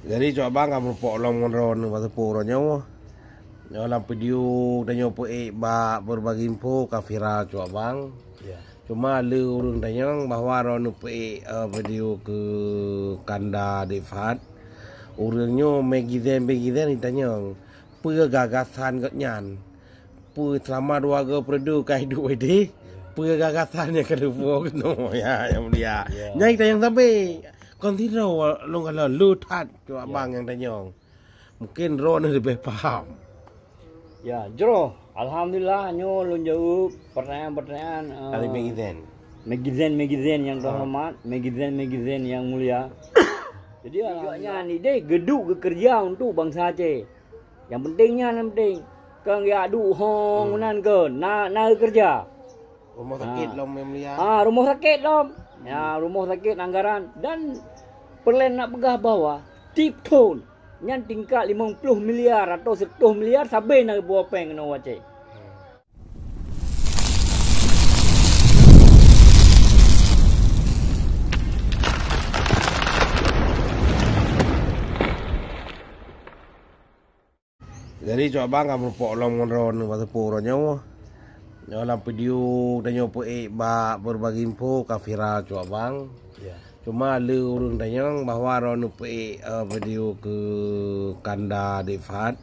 Jadi cok abang kamu pok long ron waktu puro nyawa. Dalam video tanya po ba berbagi info ka viral cok abang. Ya. Cuma le urang tanya bahwa ron video ke kanda Defat. Urangnya megizen ditanya. Pe gagasan kat nyan. Pe selama dua ga perdu kai du ide. Pe gagasannya ke depo no ya yang mulia. Nyai tanya sampai kon tidak long kalau lutat tu abang yang tanya. Mungkin Ron lebih paham. Ya, jero. Alhamdulillah nyo lun jawab pertanyaan-pertanyaan Dari Megizen. Megizen yang terhormat, Megizen yang mulia. Jadi agaknya ni deh geduk ke kerja untuk bangsa Aceh. Yang pentingnya kang ya du hong nan ke na kerja. Rumah sakit lom yang mulia. Rumah sakit lom. Ya, rumah sakit anggaran dan perlen nak pegah bawah tip tone nyan tingkat 50 miliar atau 10 miliar sampai nak buat peng kena Aceh. Jadi cok abang kamu pok long ron waktu puro nyawa. Dalam video tanya po ba berbagi info ka viral cok abang. Ya. Cuma le urang tanya bahwa ron video ke kanda Defat.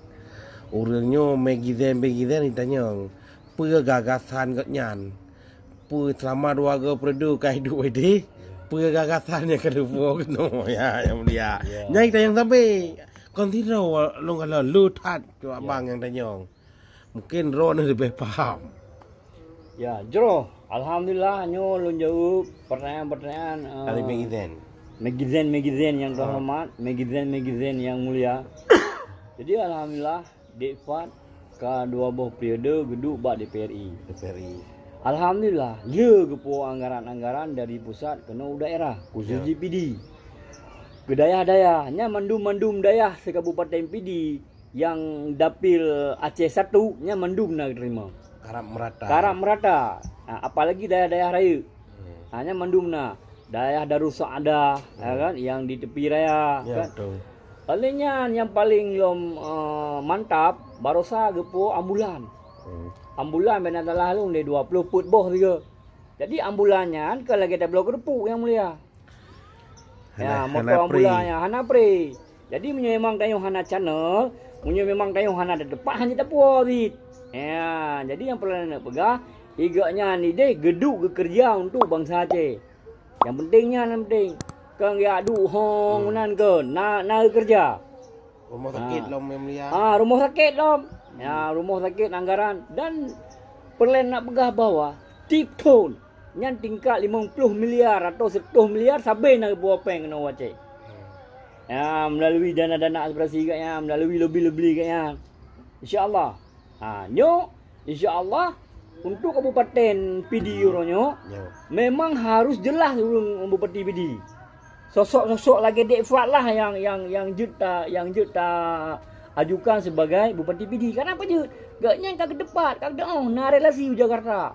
Urangnya Megizen ditanya. Pe gagasan kat nyan. Pe selama dua ga perdu kai du ide. Pe gagasannya ke depo no ya yang mulia. Nyai tanya sampai kon tidak long kalau lutat tu abang yang tanya. Mungkin Ron lebih paham. Ya, jero. Alhamdulillah nyo lun jawab pertanyaan-pertanyaan Dari Megizen. Megizen yang terhormat, Megizen yang mulia. Jadi alhamdulillah Defat ka dua buah periode geduk bak DPRI. Alhamdulillah le kepo anggaran-anggaran dari pusat kena daerah khusus GPD. Ke dayah-dayah nya mandum dayah sekabupaten PD yang dapil Aceh 1 nya mandum nak terima. Karap merata. Apalagi dayah-dayah raya. Hanya mandum na. Dayah Darussaada ya kan yang di tepi raya kan. Palingnya yang paling mantap barosa gepo ambulan. Ambulan benar lalu ni 20 put boh juga. Jadi ambulannya kalau kita blok repuk yang mulia. Ya, motor ambulannya Hana Pri. Jadi memang tayo Hana channel, memang tayo Hana ada depan hanya tapo dit. Ya, jadi yang perlu nak pegah igaknya ni deh geduk ke kerja untuk bangsa Aceh. Yang pentingnya kang ya du hong nan ke na kerja. Rumah sakit lom yang mulia. Rumah sakit lom. Ya, rumah sakit anggaran dan perlu nak pegah bawah tip tone nyan tingkat 50 miliar atau 10 miliar sampai nak buat peng kena Aceh. Ya, melalui dana-dana aspirasi katnya, melalui lobby-lobby katnya. InsyaAllah. Nyo insyaAllah untuk Kabupaten PD uronyo memang harus jelas urung Bupati PD. Sosok-sosok lagi Defat lah yang juta ajukan sebagai Bupati PD. Kenapa je? Gaknya kagak depan, kagak na relasi Jakarta.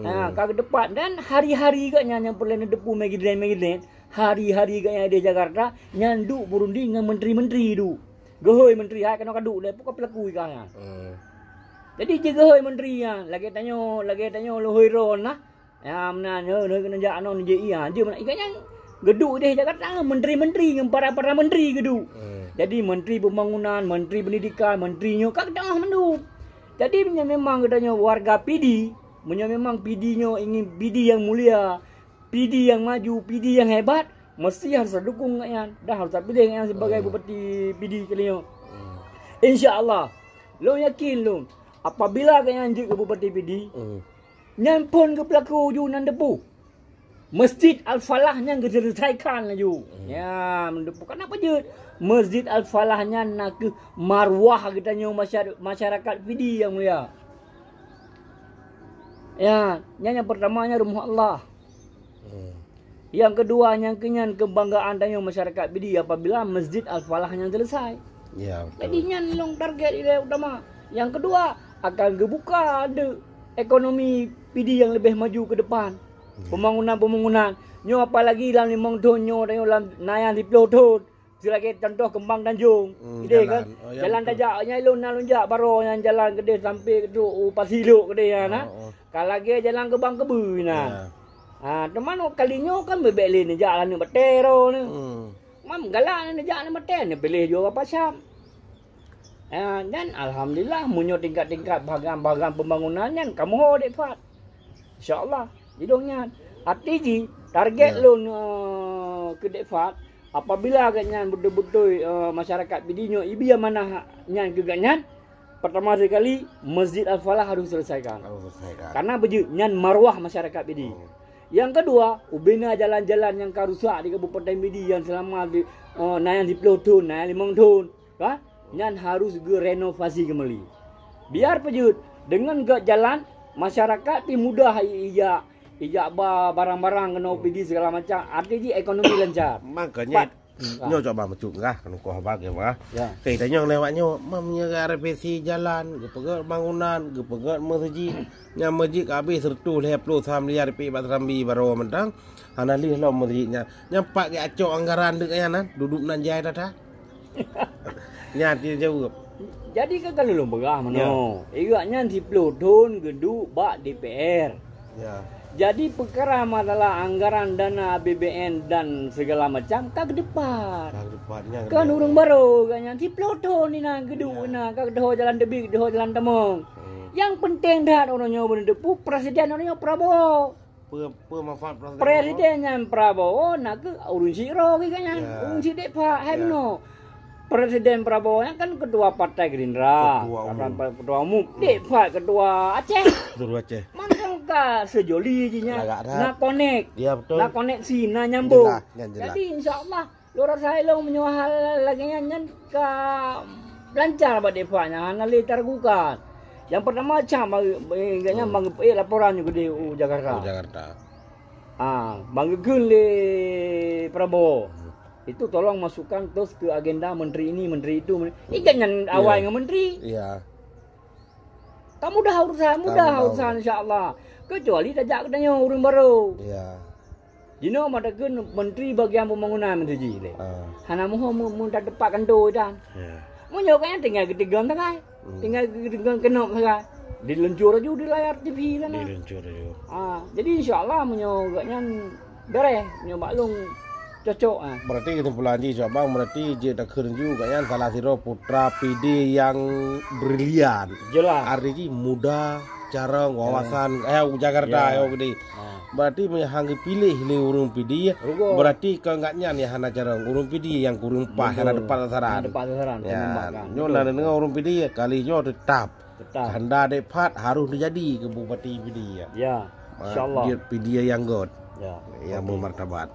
Kagak depan dan hari-hari gaknya yang perlu depu Megizen hari-hari gaknya di Jakarta nyanduk berunding dengan menteri-menteri tu. Gehoi menteri hai kena kaduk le pokok pelaku ikanya. Jadi je gehoi menteri yang lagi tanya lohoi ron lah. Ya menan kena jak anon je iya je mana ikanya geduk di Jakarta menteri-menteri dengan para menteri geduk. Jadi menteri pembangunan, menteri pendidikan, menterinya kagak mendup. Jadi memang katanya warga PD memang PD-nya ingin PD yang mulia, PD yang maju, PD yang hebat, mesti harus dukung katnya. Dah harus pilih yang sebagai Bupati PD kalian. InsyaAllah, lo yakin lo, apabila katnya anjik ke Bupati PD, nyampun ke pelaku junan depu, Masjid Al-Falahnya diselesaikan laju. Ya, mendepu kenapa je? Masjid Al-Falahnya nak ke marwah katanya masyarakat PD yang mulia. Ya, yang pertamanya rumah Allah. Yang kedua yang kenyan kebanggaan tanya masyarakat PD apabila Masjid Al-Falahnya selesai. Ya. Jadi nyan long target dia utama. Yang kedua akan kebuka ada ekonomi PD yang lebih maju ke depan. Pembangunan. Nyo apalagi dalam 5 tahun nyo dalam nayan 10 tahun. Selagi contoh Kembang Tanjung. Gede kan. Jalan tajaknya lunjak baro yang jalan gede sampai ke Pasiluk gede ya nah. Kalau lagi jalan ke Bang Kebu nah. Teman kalinya kan bebek ni jalan ni betero ni. Mam galak ni jalan beter ni pilih juga pasam. Dan alhamdulillah munyo tingkat-tingkat bahagian pembangunan kan kamu ho dek Fat. Insya-Allah hidungnya. Arti target lun ke dek Fat. Apabila agaknya betul-betul masyarakat bidinyo ibia mana nyan keganyan, pertama sekali Masjid Al-Falah harus selesaikan. Karena beju nyan marwah masyarakat bidi. Yang kedua, ubina jalan-jalan yang karusak di Kabupaten Bidi yang selama di nayan 10 tahun, nayan 5 tahun, kan? Nyan harus renovasi kembali. Biar pejut dengan gak jalan masyarakat pi mudah ijak barang-barang kena pergi segala macam. Artinya ekonomi lancar. Makanya nyo coba macuk kah kan ko bagi mah. Ya. Kita nyo lewatnya memnya revisi jalan, gepegat bangunan, gepegat masjid. Nya masjid habis sertu 23 miliar pi batrambi baro mentang. Analis lo masjidnya. Nya pak ke acok anggaran dek nan duduk nan jai dah. Nya dia jauh. Jadi kan kalau lo begah mano. Igaknya 10 tahun geduk bak DPR. Ya. Jadi perkara masalah anggaran dana APBN dan segala macam kak depan. Kan urung baru kan yang 10 tahun ni nak geduk na kak dah jalan debi dah jalan temong. Yang penting dah orangnya berdepu presiden orangnya Prabowo. Manfaat presidennya Prabowo nak ke urun siro kan yang urun si dek Pak Hemno. Presiden Prabowo kan ketua Partai Gerindra, ketua umum. Dek Pak ketua Aceh. Ketua Aceh. Ka sejoli jinya nak connect ya, betul. Nak koneksi nak nyambung jelas. Jadi insyaallah lora saya lo menyuahal lagi nyan ka lancar pada defanya anali tergugat. Yang pertama macam bagainya bang laporan juga di Jakarta. Bang le Prabowo. Itu tolong masukkan terus ke agenda menteri ini, menteri itu. Ikan awal dengan menteri. Iya. Kamu dah urusan insya-Allah. Kecuali tajak katanya urang baru. Ya. Jino madakeun menteri bagian pembangunan menteri ji le. Hana moho mun tak depak kando dan. Ya. Munyo kan tinggal gedegan tak kai. Tinggal gedegan kenop tak. Diluncur aja di layar TV kan. Diluncur aja. Jadi insya-Allah munyo gaknya beres, munyo maklum cocok. Berarti kita pulang ji coba berarti je tak keren juga kan salah siro putra PD yang brilian. Jelas. Arti muda cara wawasan Jakarta gede. Berarti hang pilih le urung PD berarti kau enggaknya ya hana cara urung PD yang kurung pah hana depan sasaran. Depan sasaran. Ya. Nyo na dengan urung PD kali nyo tetap. Handa depat harus terjadi ke bupati PD ya. Ya. Insyaallah. Dia PD yang god. Ya. Yang bermartabat.